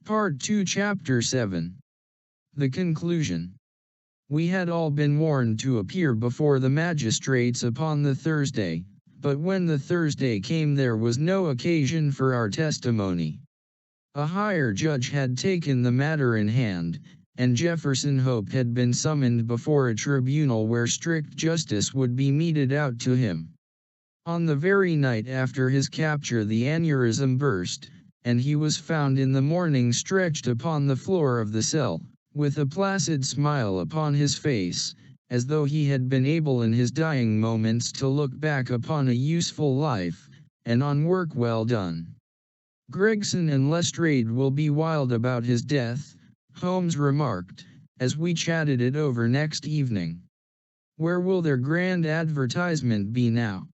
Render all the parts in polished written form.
Part 2 Chapter 7. The Conclusion. We had all been warned to appear before the magistrates upon the Thursday, but when the Thursday came there was no occasion for our testimony. A higher judge had taken the matter in hand, and Jefferson Hope had been summoned before a tribunal where strict justice would be meted out to him. On the very night after his capture the aneurysm burst, and he was found in the morning stretched upon the floor of the cell, with a placid smile upon his face, as though he had been able in his dying moments to look back upon a useful life, and on work well done. "Gregson and Lestrade will be wild about his death," Holmes remarked, as we chatted it over next evening. "Where will their grand advertisement be now?"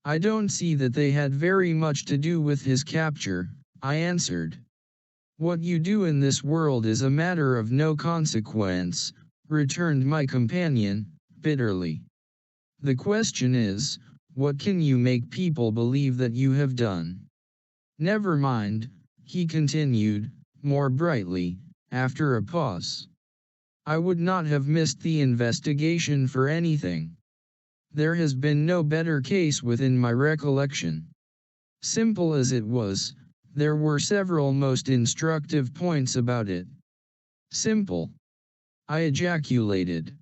"I don't see that they had very much to do with his capture," I answered. "What you do in this world is a matter of no consequence," returned my companion, bitterly. "The question is, what can you make people believe that you have done?" "Never mind," he continued, more brightly, after a pause. "I would not have missed the investigation for anything. There has been no better case within my recollection. Simple as it was, there were several most instructive points about it." "Simple?" I ejaculated.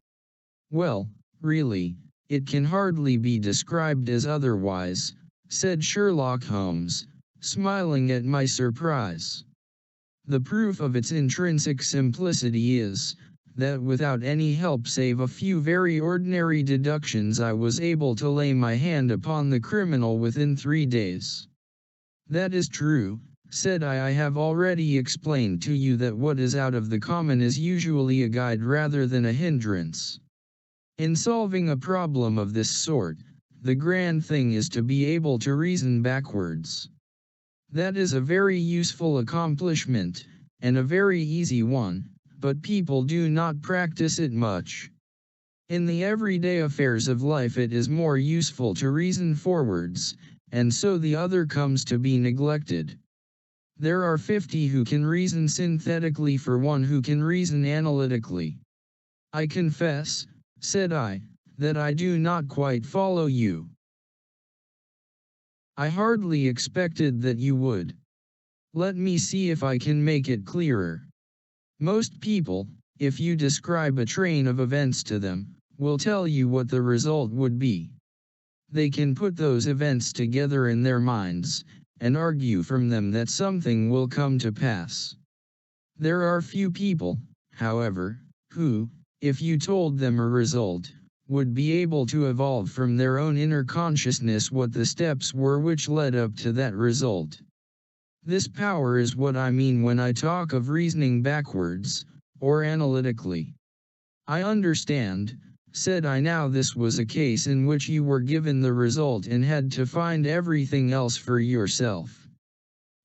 "Well, really, it can hardly be described as otherwise," said Sherlock Holmes, smiling at my surprise. "The proof of its intrinsic simplicity is, that without any help save a few very ordinary deductions I was able to lay my hand upon the criminal within 3 days. "That is true," said I. "I have already explained to you that what is out of the common is usually a guide rather than a hindrance. In solving a problem of this sort, the grand thing is to be able to reason backwards. That is a very useful accomplishment, and a very easy one, but people do not practice it much. In the everyday affairs of life it is more useful to reason forwards, and so the other comes to be neglected. There are 50 who can reason synthetically for one who can reason analytically." "I confess," said I, "that I do not quite follow you." "I hardly expected that you would. Let me see if I can make it clearer. Most people, if you describe a train of events to them, will tell you what the result would be. They can put those events together in their minds, and argue from them that something will come to pass. There are few people, however, who, if you told them a result, would be able to evolve from their own inner consciousness what the steps were which led up to that result. This power is what I mean when I talk of reasoning backwards, or analytically." "I understand," said I. "Now this was a case in which you were given the result and had to find everything else for yourself.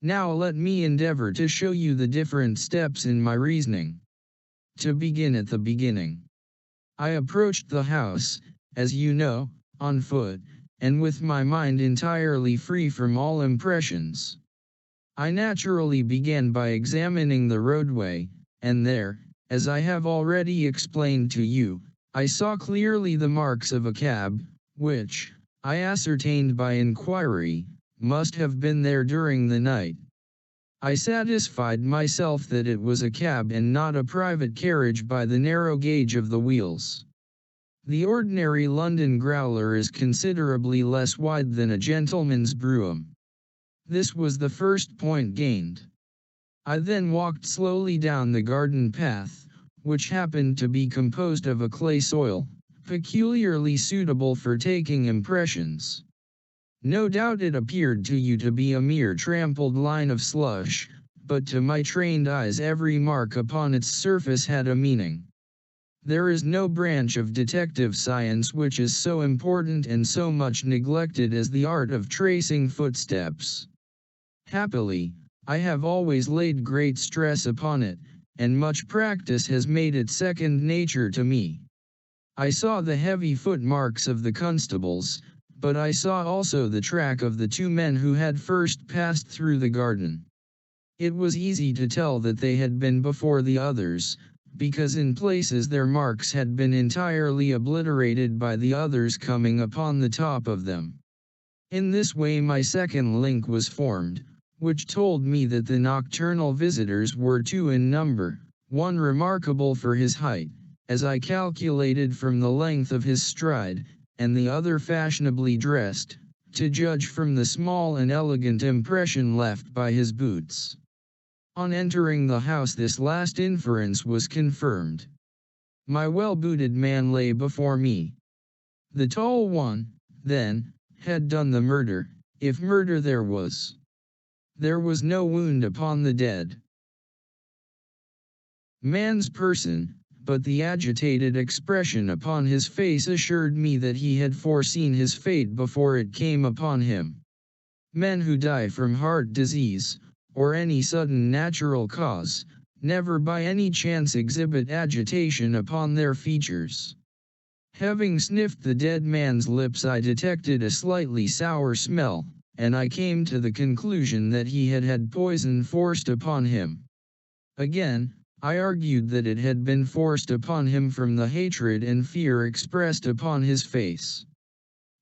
Now let me endeavor to show you the different steps in my reasoning. To begin at the beginning. I approached the house, as you know, on foot, and with my mind entirely free from all impressions. I naturally began by examining the roadway, and there, as I have already explained to you, I saw clearly the marks of a cab, which, I ascertained by inquiry, must have been there during the night. I satisfied myself that it was a cab and not a private carriage by the narrow gauge of the wheels. The ordinary London growler is considerably less wide than a gentleman's brougham. This was the first point gained. I then walked slowly down the garden path, which happened to be composed of a clay soil, peculiarly suitable for taking impressions. No doubt it appeared to you to be a mere trampled line of slush, but to my trained eyes every mark upon its surface had a meaning. There is no branch of detective science which is so important and so much neglected as the art of tracing footsteps. Happily, I have always laid great stress upon it, and much practice has made it second nature to me. I saw the heavy footmarks of the constables, but I saw also the track of the 2 men who had first passed through the garden. It was easy to tell that they had been before the others, because in places their marks had been entirely obliterated by the others coming upon the top of them. In this way my second link was formed, which told me that the nocturnal visitors were two in number, one remarkable for his height, as I calculated from the length of his stride, and the other fashionably dressed, to judge from the small and elegant impression left by his boots. On entering the house this last inference was confirmed. My well-booted man lay before me. The tall one, then, had done the murder, if murder there was. There was no wound upon the dead man's person, but the agitated expression upon his face assured me that he had foreseen his fate before it came upon him. Men who die from heart disease, or any sudden natural cause, never by any chance exhibit agitation upon their features. Having sniffed the dead man's lips, I detected a slightly sour smell, and I came to the conclusion that he had had poison forced upon him. Again, I argued that it had been forced upon him from the hatred and fear expressed upon his face.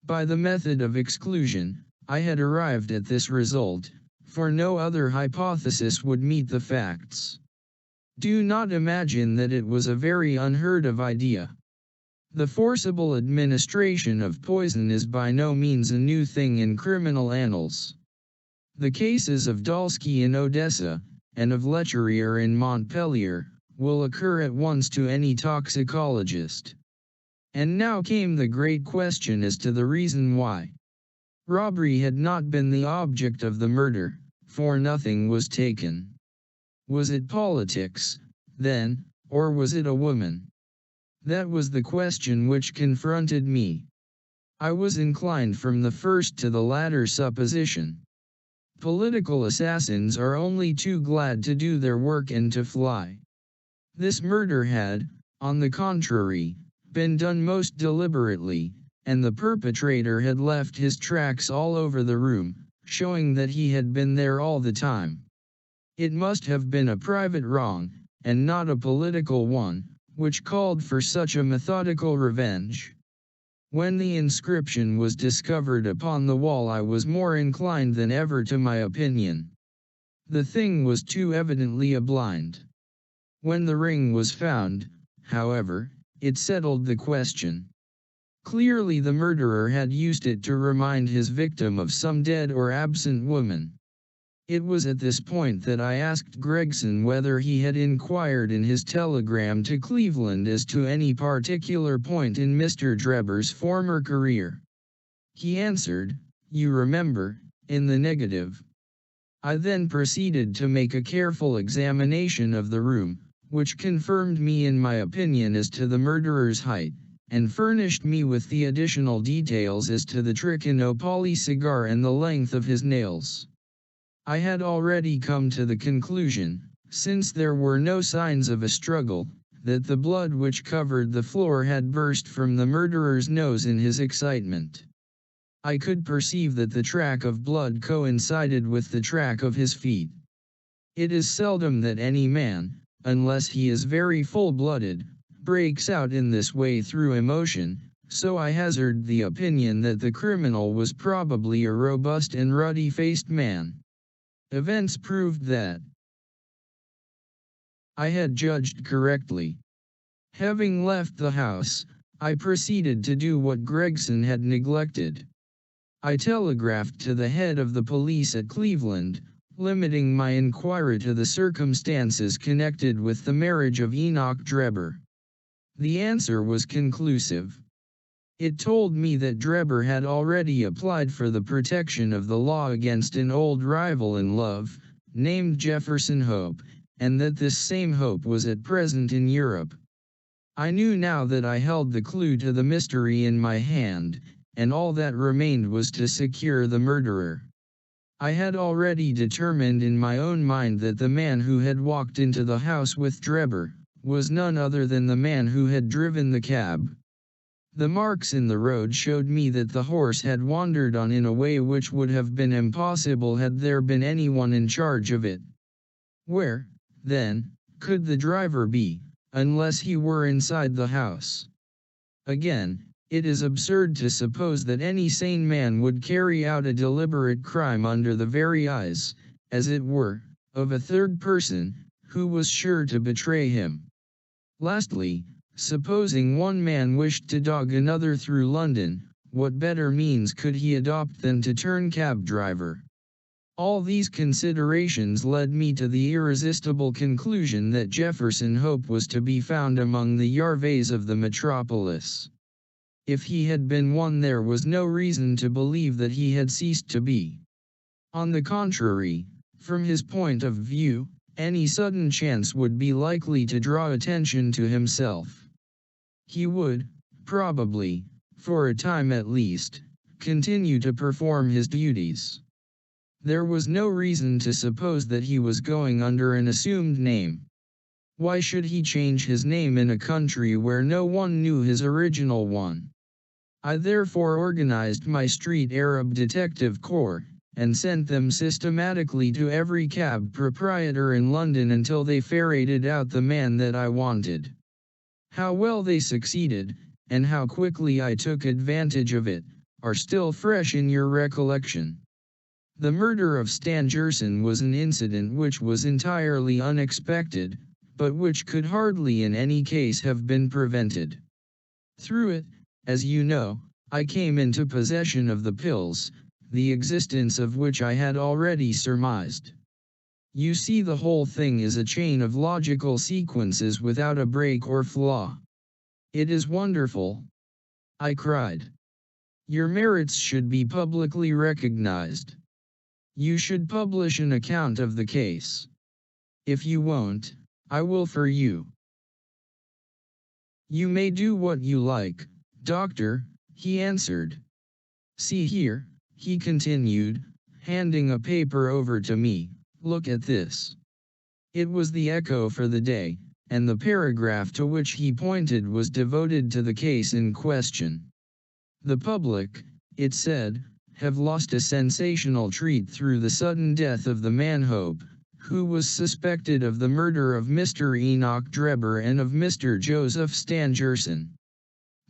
By the method of exclusion, I had arrived at this result, for no other hypothesis would meet the facts. Do not imagine that it was a very unheard of idea. The forcible administration of poison is by no means a new thing in criminal annals. The cases of Dalsky in Odessa, and of Lecherrier in Montpellier, will occur at once to any toxicologist. And now came the great question as to the reason why. Robbery had not been the object of the murder, for nothing was taken. Was it politics, then, or was it a woman? That was the question which confronted me. I was inclined from the first to the latter supposition. Political assassins are only too glad to do their work and to fly. This murder had, on the contrary, been done most deliberately, and the perpetrator had left his tracks all over the room, showing that he had been there all the time. It must have been a private wrong, and not a political one, which called for such a methodical revenge. When the inscription was discovered upon the wall, I was more inclined than ever to my opinion. The thing was too evidently a blind. When the ring was found, however, it settled the question. Clearly the murderer had used it to remind his victim of some dead or absent woman. It was at this point that I asked Gregson whether he had inquired in his telegram to Cleveland as to any particular point in Mr. Drebber's former career. He answered, "You remember, in the negative." I then proceeded to make a careful examination of the room, which confirmed me in my opinion as to the murderer's height, and furnished me with the additional details as to the Trichinopoly cigar and the length of his nails. I had already come to the conclusion, since there were no signs of a struggle, that the blood which covered the floor had burst from the murderer's nose in his excitement. I could perceive that the track of blood coincided with the track of his feet. It is seldom that any man, unless he is very full-blooded, breaks out in this way through emotion, so I hazard the opinion that the criminal was probably a robust and ruddy-faced man. Events proved that I had judged correctly. Having left the house, I proceeded to do what Gregson had neglected. I telegraphed to the head of the police at Cleveland, limiting my inquiry to the circumstances connected with the marriage of Enoch Drebber. The answer was conclusive. It told me that Drebber had already applied for the protection of the law against an old rival in love, named Jefferson Hope, and that this same Hope was at present in Europe. I knew now that I held the clue to the mystery in my hand, and all that remained was to secure the murderer. I had already determined in my own mind that the man who had walked into the house with Drebber was none other than the man who had driven the cab. The marks in the road showed me that the horse had wandered on in a way which would have been impossible had there been anyone in charge of it. Where, then, could the driver be, unless he were inside the house? Again, it is absurd to suppose that any sane man would carry out a deliberate crime under the very eyes, as it were, of a third person, who was sure to betray him. Lastly, supposing one man wished to dog another through London, what better means could he adopt than to turn cab driver? All these considerations led me to the irresistible conclusion that Jefferson Hope was to be found among the Yarvays of the metropolis. If he had been one, there was no reason to believe that he had ceased to be. On the contrary, from his point of view, any sudden chance would be likely to draw attention to himself. He would, probably, for a time at least, continue to perform his duties. There was no reason to suppose that he was going under an assumed name. Why should he change his name in a country where no one knew his original one? I therefore organized my street Arab detective corps, and sent them systematically to every cab proprietor in London until they ferreted out the man that I wanted. How well they succeeded, and how quickly I took advantage of it, are still fresh in your recollection. The murder of Stangerson was an incident which was entirely unexpected, but which could hardly in any case have been prevented. Through it, as you know, I came into possession of the pills, the existence of which I had already surmised. You see, the whole thing is a chain of logical sequences without a break or flaw. It is wonderful, I cried. Your merits should be publicly recognized. You should publish an account of the case. If you won't, I will for you. You may do what you like, Doctor, he answered. See here, he continued, handing a paper over to me, look at this. It was the Echo for the day, and the paragraph to which he pointed was devoted to the case in question. The public, it said, have lost a sensational treat through the sudden death of the man Hope, who was suspected of the murder of Mr. Enoch Drebber and of Mr. Joseph Stangerson.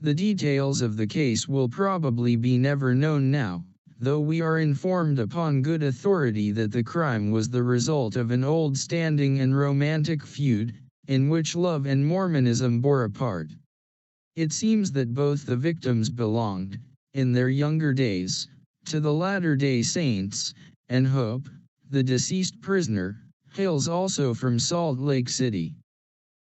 The details of the case will probably be never known now, though we are informed upon good authority that the crime was the result of an old standing and romantic feud, in which love and Mormonism bore a part. It seems that both the victims belonged, in their younger days, to the Latter-day Saints, and Hope, the deceased prisoner, hails also from Salt Lake City.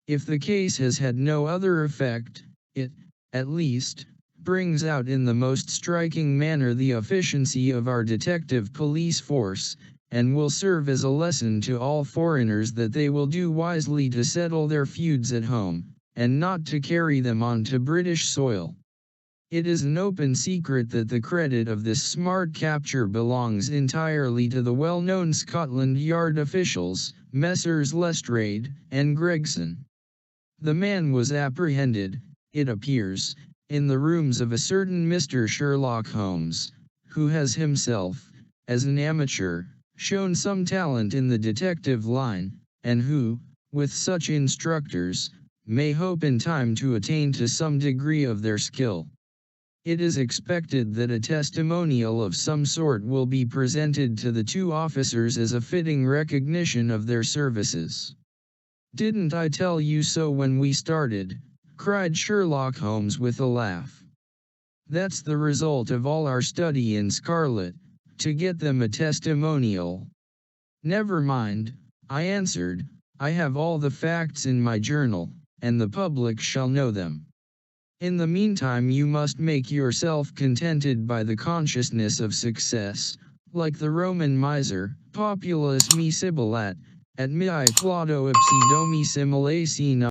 If the case has had no other effect, it, at least, brings out in the most striking manner the efficiency of our detective police force, and will serve as a lesson to all foreigners that they will do wisely to settle their feuds at home, and not to carry them on to British soil. It is an open secret that the credit of this smart capture belongs entirely to the well-known Scotland Yard officials, Messrs. Lestrade and Gregson. The man was apprehended, it appears, in the rooms of a certain Mr. Sherlock Holmes, who has himself, as an amateur, shown some talent in the detective line, and who, with such instructors, may hope in time to attain to some degree of their skill. It is expected that a testimonial of some sort will be presented to the two officers as a fitting recognition of their services. Didn't I tell you so when we started? Cried Sherlock Holmes with a laugh. That's the result of all our study in Scarlet, to get them a testimonial. Never mind, I answered, I have all the facts in my journal, and the public shall know them. In the meantime you must make yourself contented by the consciousness of success, like the Roman miser, populus me sibilat, et mihi plaudo ipsi domi simile sina.